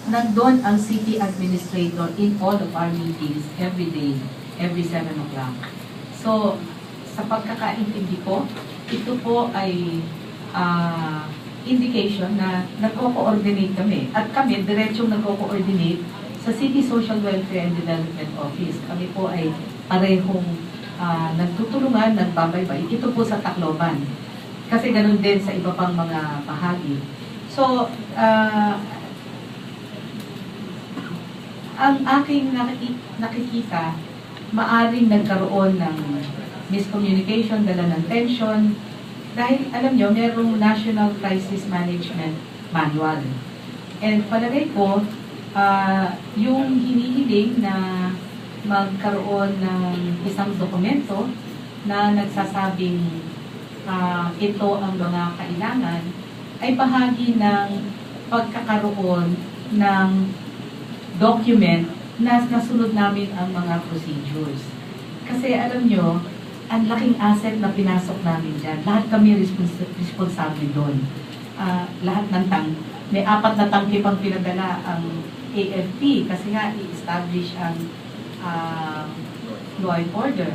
nandun ang city administrator in all of our meetings every day, every 7 o'clock. So, sa pagkakaintindi ko, ito po ay indication na nagko-coordinate kami. At kami, diretsong nagko-coordinate sa City Social Welfare and Development Office. Kami po ay parehong nagtutulungan, nagbabaybay. Ito po sa Tacloban. Kasi ganun din sa iba pang mga bahagi. So, ang aking nakikita, maaring nagkaroon ng miscommunication, dala ng tension, dahil alam nyo, mayroong National Crisis Management Manual. And palagay ko, yung hinihiling na magkaroon ng isang dokumento na nagsasabing ito ang mga kailangan, ay bahagi ng pagkakaroon ng document na nasunod namin ang mga procedures. Kasi alam nyo, ang laking asset na pinasok namin dyan. Lahat kami responsable doon. Lahat ng may 4 na tangke pang pinadala ang AFP kasi nga i-establish ang law and order.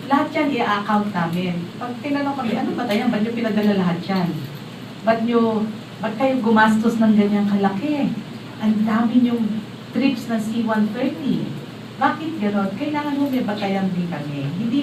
Lahat yan i-account namin. Pag tinanong kami, ano ba tayo? Ba't nyo pinadala lahat yan? Ba't kayo gumastos ng ganyang kalaki? Ang dami yung trips ng C-130. Bakit gano'n? Kailangan mo may batayan din kami. Hindi